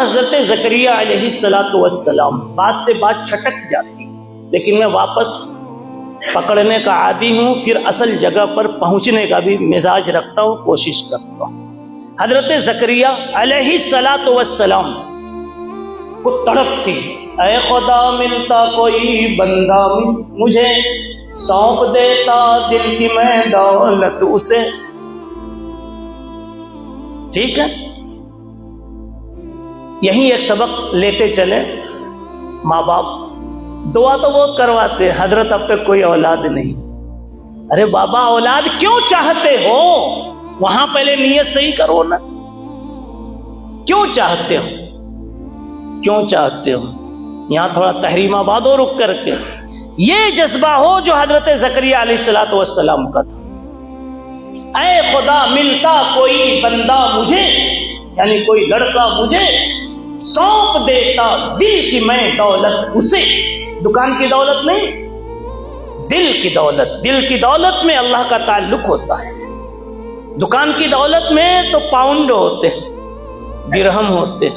حضرت زکریہ علیہ السلام بات سے بات چھٹک جاتی، لیکن میں واپس پکڑنے کا عادی ہوں، پھر اصل جگہ پر پہنچنے کا بھی مزاج رکھتا ہوں، کوشش کرتا ہوں۔ حضرت زکریہ علیہ السلام کو تڑپ تھی، اے خدا ملتا کوئی بندہ مجھے، سونپ دیتا دل کی میں دولت اسے۔ ٹھیک ہے، یہیں ایک سبق لیتے چلے۔ ماں باپ دعا تو بہت کرواتے، حضرت اب تک کوئی اولاد نہیں۔ ارے بابا اولاد کیوں چاہتے ہو؟ وہاں پہلے نیت صحیح کرو نا، کیوں چاہتے ہو؟ کیوں چاہتے ہو؟ یہاں تھوڑا تحریم آباد ہو رک کر کے، یہ جذبہ ہو جو حضرت زکریہ علیہ السلام کا تھا۔ اے خدا ملتا کوئی بندہ مجھے، یعنی کوئی لڑکا مجھے، سونپ دیتا دل کی میں دولت اسے۔ دکان کی دولت نہیں، دل کی دولت۔ دل کی دولت میں اللہ کا تعلق ہوتا ہے۔ دکان کی دولت میں تو پاؤنڈ ہوتے، درہم ہوتے،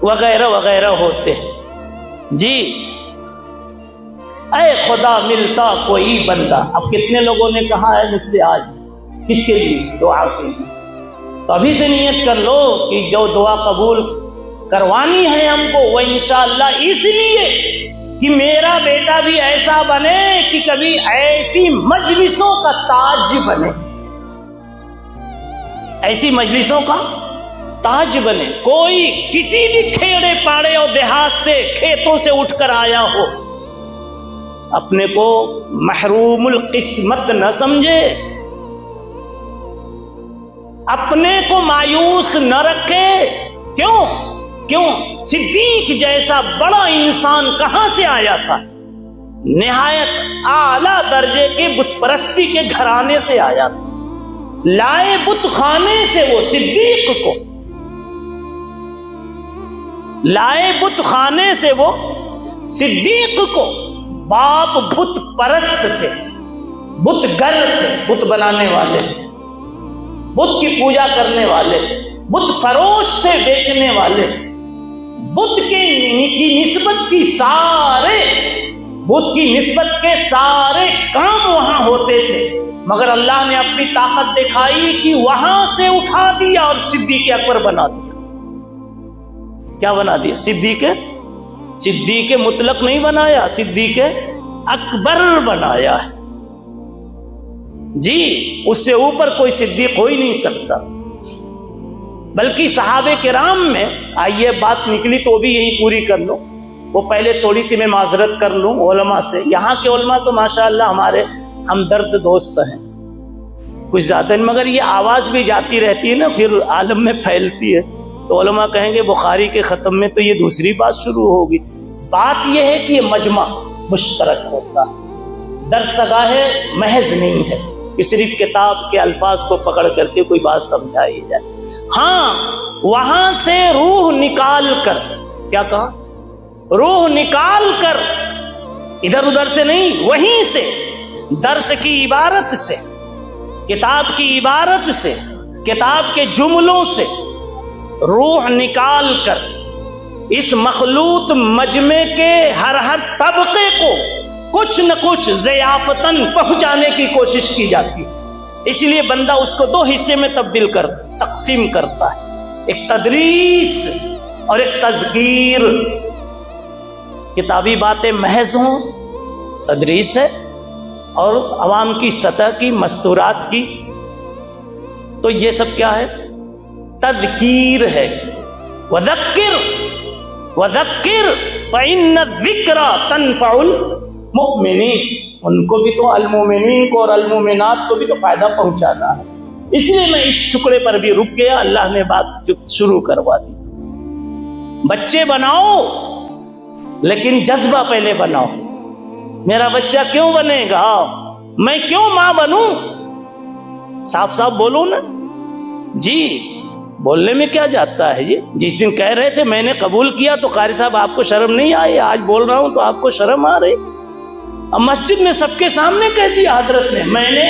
وغیرہ وغیرہ ہوتے۔ جی اے خدا ملتا کوئی بندہ۔ اب کتنے لوگوں نے کہا ہے مجھ سے آج، کس کے لیے؟ دعا کے لیے۔ تو ابھی سے نیت کر لو کہ جو دعا قبول کروانی ہے ہم کو، وہ انشاءاللہ اس لیے کہ میرا بیٹا بھی ایسا بنے کہ کبھی ایسی مجلسوں کا تاج بنے، ایسی مجلسوں کا تاج بنے۔ کوئی کسی بھی کھیڑے پاڑے اور دیہات سے، کھیتوں سے اٹھ کر آیا ہو، اپنے کو محروم القسمت نہ سمجھے، اپنے کو مایوس نہ رکھے۔ کیوں صدیق جیسا بڑا انسان کہاں سے آیا تھا؟ نہایت اعلیٰ درجے کے بت پرستی کے گھرانے سے آیا تھا، لائے بت خانے سے وہ صدیق کو، لائے بت خانے سے وہ صدیق کو۔ باپ بت پرست تھے، بت گر تھے، بت بنانے والے، بت کی پوجا کرنے والے، بت فروش تھے، بیچنے والے۔ بت کی نسبت کی سارے، بت کی نسبت کے سارے کام وہاں ہوتے تھے، مگر اللہ نے اپنی طاقت دکھائی کہ وہاں سے اٹھا دیا اور صدیق اکبر بنا دیا۔ کیا بنا دیا؟ صدیق مطلق نہیں بنایا، صدیق اکبر بنایا ہے۔ جی اس سے اوپر کوئی صدیق ہو ہی نہیں سکتا۔ بلکہ صحابہ کرام میں، آئیے بات نکلی تو بھی یہی پوری کر لوں، وہ پہلے تھوڑی سی میں معذرت کر لوں علماء سے۔ یہاں کے علماء تو ماشاءاللہ ہمارے ہمدرد دوست ہیں، کچھ زیادہ، مگر یہ آواز بھی جاتی رہتی ہے نا، پھر عالم میں پھیلتی ہے، تو علماء کہیں گے بخاری کے ختم میں تو یہ دوسری بات شروع ہوگی۔ بات یہ ہے کہ یہ مجمع مشترک ہوتا ہے، درسگاہ محض نہیں ہے کہ صرف کتاب کے الفاظ کو پکڑ کر کے کوئی بات سمجھائی جائے۔ ہاں وہاں سے روح نکال کر، کیا کہا؟ روح نکال کر، ادھر ادھر سے نہیں، وہیں سے، درس کی عبارت سے، کتاب کی عبارت سے، کتاب کے جملوں سے روح نکال کر اس مخلوط مجمع کے ہر طبقے کو کچھ نہ کچھ ضیافتاً پہنچانے کی کوشش کی جاتی ہے۔ اس لیے بندہ اس کو دو حصے میں تقسیم کرتا ہے، ایک تدریس اور ایک تذکیر۔ کتابی باتیں محض ہوں، تدریس ہے، اور اس عوام کی سطح کی مستورات کی، تو یہ سب کیا ہے؟ تذکیر ہے۔ وذکر فإن الذکر تنفع المؤمنین، ان کو بھی تو، المؤمنین کو اور المؤمنات کو بھی تو فائدہ پہنچانا ہے۔ اس لیے میں اس ٹکڑے پر بھی رک گیا، اللہ نے بات شروع کروا دی۔ بچے بناؤ لیکن جذبہ پہلے بناؤ۔ میرا بچہ کیوں بنے گا؟ میں کیوں ماں بنوں؟ صاف صاف بولو نا جی، بولنے میں کیا جاتا ہے جی؟ جس دن کہہ رہے تھے میں نے قبول کیا تو قاری صاحب آپ کو شرم نہیں آئی، آج بول رہا ہوں تو آپ کو شرم آ رہی۔ اب مسجد میں سب کے سامنے کہہ دیا حضرت نے، میں نے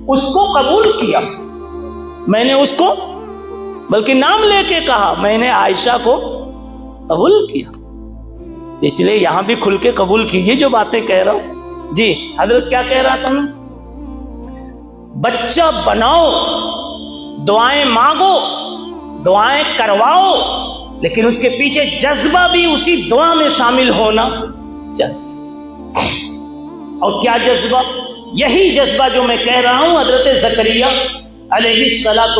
اس کو قبول کیا، میں نے اس کو بلکہ نام لے کے کہا میں نے عائشہ کو قبول کیا. اس لیے یہاں بھی کھل کے قبول کیجئے جو باتیں کہہ رہا ہوں. جی حضرت کیا کہہ رہا تھا میں؟ بچہ بناؤ، دعائیں مانگو، دعائیں کرواؤ، لیکن اس کے پیچھے جذبہ بھی اسی دعا میں شامل ہونا چاہیے. اور کیا جذبہ؟ یہی جذبہ جو میں کہہ رہا ہوں حضرت زکریا علیہ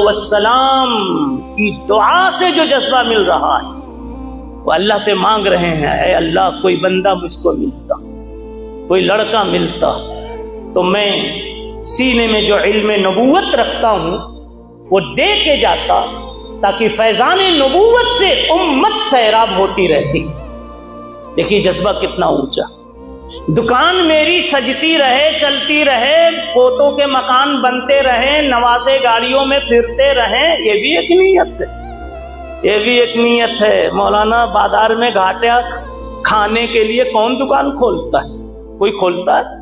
السلام کی دعا سے جو جذبہ مل رہا ہے، وہ اللہ سے مانگ رہے ہیں اے اللہ کوئی بندہ مجھ کو ملتا، کوئی لڑکا ملتا تو میں سینے میں جو علم نبوت رکھتا ہوں وہ دے کے جاتا تاکہ فیضان نبوت سے امت سیراب ہوتی رہتی. دیکھیے جذبہ کتنا اونچا. دکان میری سجتی رہے، چلتی رہے، پوتوں کے مکان بنتے رہے، نواسے گاڑیوں میں پھرتے رہیں، یہ بھی ایک نیت ہے. یہ بھی ایک نیت ہے. مولانا بازار میں گھاٹا کھانے کے لیے کون دکان کھولتا ہے؟ کوئی کھولتا ہے؟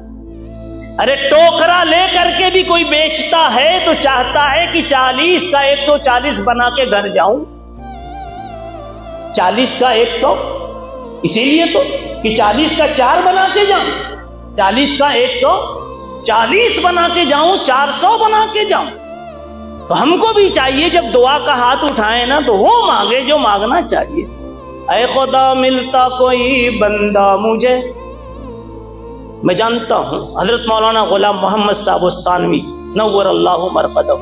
ارے ٹوکرا لے کر کے بھی کوئی بیچتا ہے تو چاہتا ہے کہ 40 کا 140 بنا کے گھر جاؤں. 40 کا 100 اسی لیے تو کہ 40 کا 4 بنا کے جاؤں، 40 کا 140 بنا کے جاؤں، 400 بنا کے جاؤں. تو ہم کو بھی چاہیے جب دعا کا ہاتھ اٹھائیں نا تو وہ مانگے جو مانگنا چاہیے. اے خدا ملتا کوئی بندہ مجھے. میں جانتا ہوں حضرت مولانا غلام محمد صاحب استانوی نور اللہ مرقدہ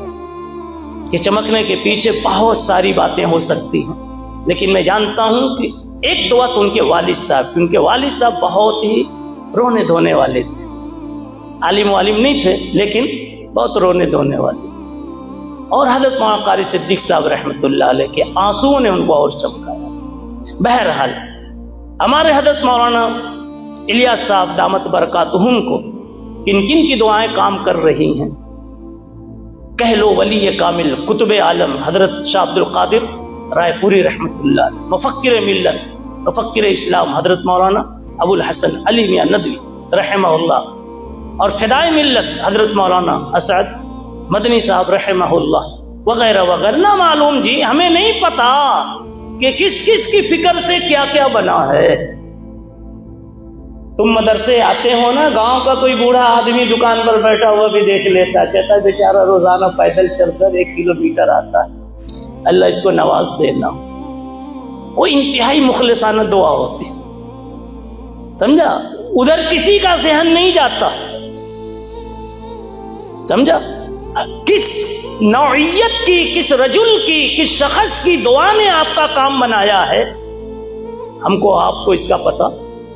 کہ چمکنے کے پیچھے بہت ساری باتیں ہو سکتی ہیں، لیکن میں جانتا ہوں کہ ایک دعا تو ان کے والد صاحب، ان کے والد صاحب بہت ہی رونے دھونے والے تھے. عالم نہیں تھے لیکن بہت رونے دھونے والے تھے. اور حضرت مولانا قاری صدیق صاحب رحمۃ اللہ علیہ کے آنسوؤں نے ان کو اور چمکایا تھا. بہرحال ہمارے حضرت مولانا الیاس صاحب دامت برکاتہم کو کن کن کی دعائیں کام کر رہی ہیں؟ کہہ لو ولی کامل قطب عالم حضرت شاہ عبد القادر رائے پوری رحمۃ اللہ علیہ، مفکر ملت مفکر اسلام حضرت مولانا ابو الحسن علی میاں ندوی رحمہ اللہ، اور فدائے ملت حضرت مولانا اسعد مدنی صاحب رحمہ اللہ وغیرہ وغیرہ. نہ معلوم جی، ہمیں نہیں پتا کہ کس کس کی فکر سے کیا کیا بنا ہے. تم مدرسے آتے ہو نا، گاؤں کا کوئی بوڑھا آدمی دکان پر بیٹھا ہوا بھی دیکھ لیتا، کہتا ہے بیچارہ روزانہ پیدل چل کر 1 کلومیٹر آتا ہے، اللہ اس کو نواز دینا. وہ انتہائی مخلصانہ دعا ہوتی، سمجھا؟ ادھر کسی کا ذہن نہیں جاتا، سمجھا؟ کس نوعیت کی، کس رجل کی، کس شخص کی دعا نے آپ کا کام بنایا ہے، ہم کو آپ کو اس کا پتہ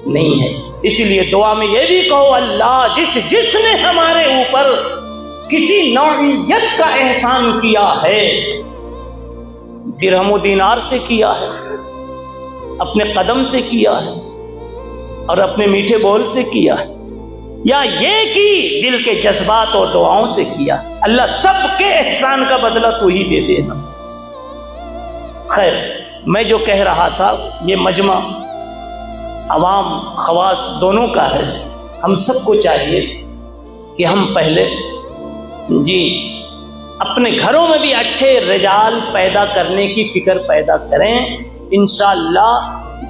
نہیں ہے. اسی لیے دعا میں یہ بھی کہو اللہ جس نے ہمارے اوپر کسی نوعیت کا احسان کیا ہے، درہم و دینار سے کیا ہے، اپنے قدم سے کیا ہے، اور اپنے میٹھے بول سے کیا ہے، یا یہ کہ دل کے جذبات اور دعاؤں سے کیا، اللہ سب کے احسان کا بدلہ تو ہی دے دینا. خیر، میں جو کہہ رہا تھا یہ مجمع عوام خواص دونوں کا ہے. ہم سب کو چاہیے کہ ہم پہلے جی اپنے گھروں میں بھی اچھے رجال پیدا کرنے کی فکر پیدا کریں. انشاءاللہ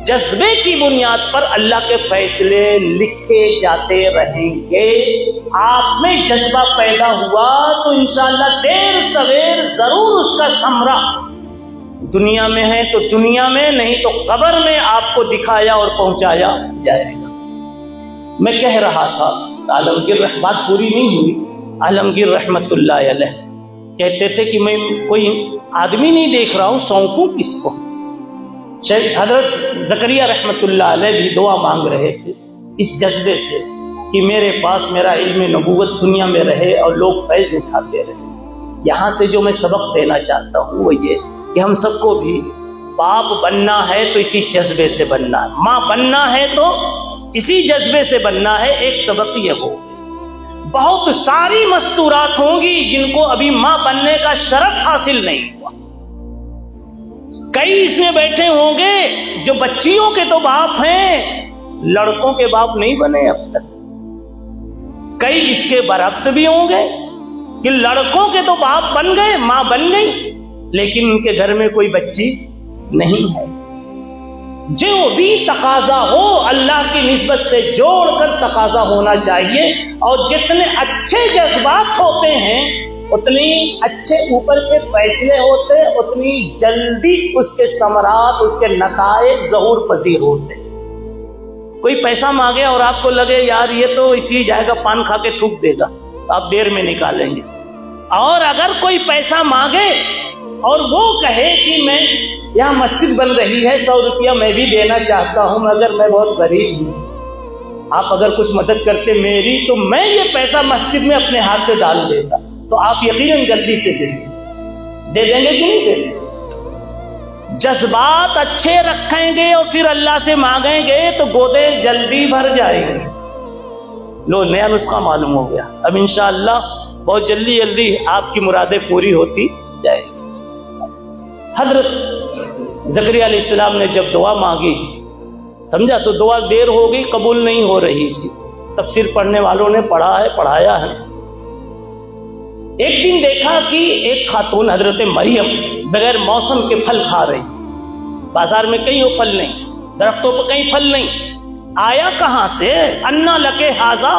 جذبے کی بنیاد پر اللہ کے فیصلے لکھے جاتے رہیں گے. آپ میں جذبہ پیدا ہوا تو انشاءاللہ دیر سویر ضرور اس کا ثمرہ دنیا میں ہے تو دنیا میں، نہیں تو قبر میں آپ کو دکھایا اور پہنچایا جائے گا. میں کہہ رہا تھا عالمگیر بات پوری نہیں ہوئی. عالمگیر رحمت اللہ علیہ کہتے تھے کہ میں کوئی آدمی نہیں دیکھ رہا ہوں، سونپوں کس کو. حضرت زکریا رحمت اللہ علیہ بھی دعا مانگ رہے تھے اس جذبے سے کہ میرے پاس میرا علم نبوت دنیا میں رہے اور لوگ فیض اٹھاتے رہے. یہاں سے جو میں سبق دینا چاہتا ہوں وہ یہ کہ ہم سب کو بھی باپ بننا ہے تو اسی جذبے سے بننا ہے، ماں بننا ہے تو اسی جذبے سے بننا ہے. ایک سبق یہ ہو، بہت ساری مستورات ہوں گی جن کو ابھی ماں بننے کا شرف حاصل نہیں ہوا. کئی اس میں بیٹھے ہوں گے جو بچیوں کے تو باپ ہیں، لڑکوں کے باپ نہیں بنے اب تک. کئی اس کے برعکس بھی ہوں گے کہ لڑکوں کے تو باپ بن گئے، ماں بن گئی، لیکن ان کے گھر میں کوئی بچی نہیں ہے. جو بھی تقاضا ہو اللہ کی نسبت سے جوڑ کر تقاضا ہونا چاہیے، اور جتنے اچھے جذبات ہوتے ہیں اتنی اچھے اوپر کے فیصلے ہوتے، اتنی جلدی اس کے ثمرات، اس کے نتائج ظہور پذیر ہوتے. کوئی پیسہ مانگے اور آپ کو لگے یار یہ تو اسی جائے گا، پان کھا کے تھوک دے گا، آپ دیر میں نکالیں گے. اور اگر کوئی پیسہ مانگے اور وہ کہے کہ میں یہاں مسجد بن رہی ہے، 100 روپیہ میں بھی دینا چاہتا ہوں مگر میں بہت غریب ہوں، آپ اگر کچھ مدد کرتے میری تو میں یہ پیسہ مسجد میں اپنے ہاتھ سے ڈال دیتا، تو آپ یقیناً جلدی سے دیں گے کہ نہیں دیں گے؟ جذبات اچھے رکھیں گے اور پھر اللہ سے مانگیں گے تو گودے جلدی بھر جائیں گے. لو نیا نسخہ معلوم ہو گیا. اب انشاءاللہ بہت جلدی جلدی آپ کی مرادیں پوری ہوتی جائے گی. حضرت زکریا علیہ السلام نے جب دعا مانگی، سمجھا، تو دعا دیر ہو گئی، قبول نہیں ہو رہی تھی. تفسیر پڑھنے والوں نے پڑھا ہے، پڑھایا ہے. ایک دن دیکھا کہ ایک خاتون حضرت مریم بغیر موسم کے پھل کھا رہی. بازار میں کہیں وہ پھل نہیں، درختوں پہ کہیں پھل نہیں. آیا کہاں سے؟ انا لکے ھذا.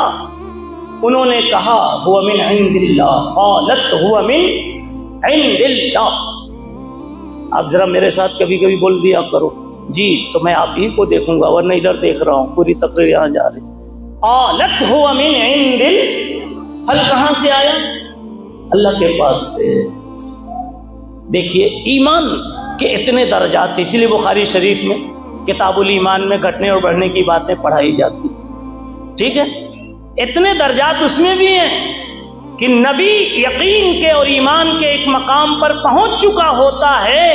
انہوں نے کہا ہوا من عند اللہ. قالت ہوا من عند اللہ. آپ ذرا میرے ساتھ کبھی کبھی بول دیا کرو جی، تو میں آپ ہی کو دیکھوں گا، ورنہ ادھر دیکھ رہا ہوں، پوری تقریر یہاں جا رہی. قالت ہوا من عند اللہ. پھل کہاں سے آیا؟ اللہ کے پاس سے. دیکھیے ایمان کے اتنے درجات، اسی لیے بخاری شریف میں کتاب الایمان میں گھٹنے اور بڑھنے کی باتیں پڑھائی جاتی. ٹھیک ہے، اتنے درجات اس میں بھی ہیں کہ نبی یقین کے اور ایمان کے ایک مقام پر پہنچ چکا ہوتا ہے،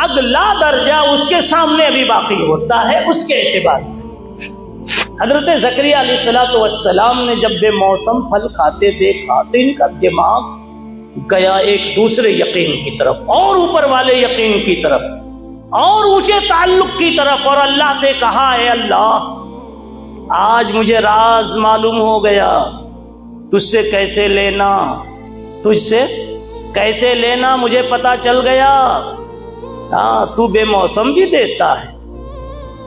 اگلا درجہ اس کے سامنے ابھی باقی ہوتا ہے. اس کے اعتبار سے حضرت زکریا علیہ السلام نے جب بے موسم پھل کھاتے دیکھا تو ان کا دماغ گیا ایک دوسرے یقین کی طرف، اور اوپر والے یقین کی طرف، اور اونچے تعلق کی طرف. اور اللہ سے کہا اے اللہ، آج مجھے راز معلوم ہو گیا، تجھ سے کیسے لینا، تجھ سے کیسے لینا مجھے پتا چل گیا. ہاں تو بے موسم بھی دیتا ہے،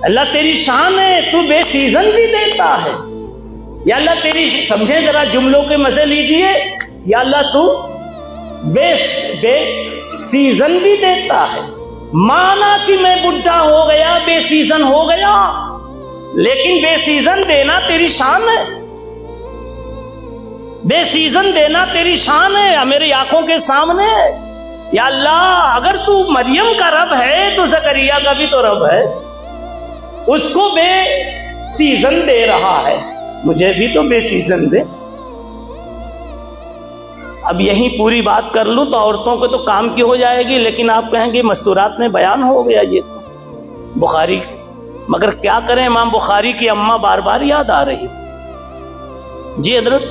اللہ تیری شان ہے، تو بے سیزن بھی دیتا ہے. یا اللہ تیری، سمجھے ذرا جملوں کے مزے لیجئے، یا اللہ تو بے سیزن بھی دیتا ہے. مانا کہ میں بڈھا ہو گیا، بے سیزن ہو گیا، لیکن بے سیزن دینا تیری شان ہے، بے سیزن دینا تیری شان ہے میری آنکھوں کے سامنے. یا اللہ اگر تو مریم کا رب ہے تو زکریا کا بھی تو رب ہے، اس کو بے سیزن دے رہا ہے، مجھے بھی تو بے سیزن دے. اب یہی پوری بات کر لوں تو عورتوں کو تو کام کی ہو جائے گی، لیکن آپ کہیں گے مستورات میں بیان ہو گیا یہ تو بخاری. مگر کیا کریں، امام بخاری کی اماں بار بار یاد آ رہی. جی حضرت،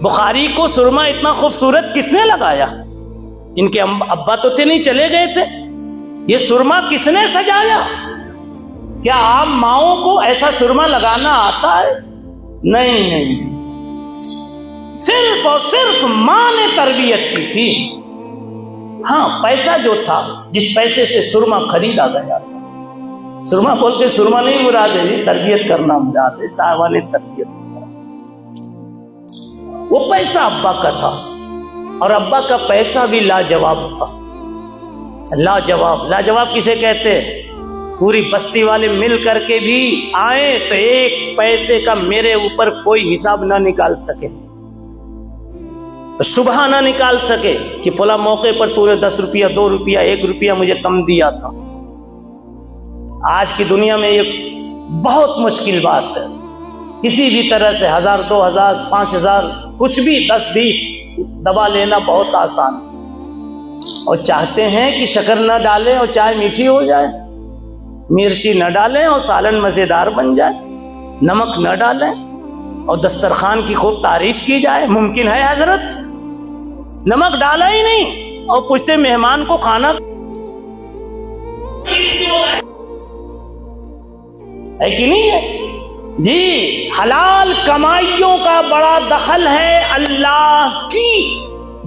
بخاری کو سرما اتنا خوبصورت کس نے لگایا؟ ان کے ابا تو تھے نہیں، چلے گئے تھے. یہ سرما کس نے سجایا؟ کیا عام ماؤں کو ایسا سرما لگانا آتا ہے؟ نہیں، صرف اور صرف ماں نے تربیت کی تھی. ہاں پیسہ جو تھا، جس پیسے سے سرما خریدا گیا تھا، سرما بول کے سرما نہیں مراد ہے، تربیت کرنا مراد ہے. صاحبہ نے تربیت، وہ پیسہ ابا کا تھا، اور ابا کا پیسہ بھی لاجواب تھا. لاجواب کسے کہتے ہیں؟ پوری بستی والے مل کر کے بھی آئے تو ایک پیسے کا میرے اوپر کوئی حساب نہ نکال سکے، شبہ نہ نکال سکے کہ فلاں موقع پر تو نے 10 روپیہ 2 روپیہ 1 روپیہ مجھے کم دیا تھا. آج کی دنیا میں یہ بہت مشکل بات ہے. کسی بھی طرح سے 1000 2000 5000 کچھ بھی 10 20 دبا لینا بہت آسان، اور چاہتے ہیں کہ شکر نہ ڈالیں اور چائے میٹھی ہو جائے، مرچی نہ ڈالیں اور سالن مزیدار بن جائے، نمک نہ ڈالیں اور دسترخوان کی خوب تعریف کی جائے. ممکن ہے حضرت؟ نمک ڈالا ہی نہیں اور پوچھتے مہمان کو کھانا ہے کہ نہیں ہے؟ جی حلال کمائیوں کا بڑا دخل ہے اللہ کی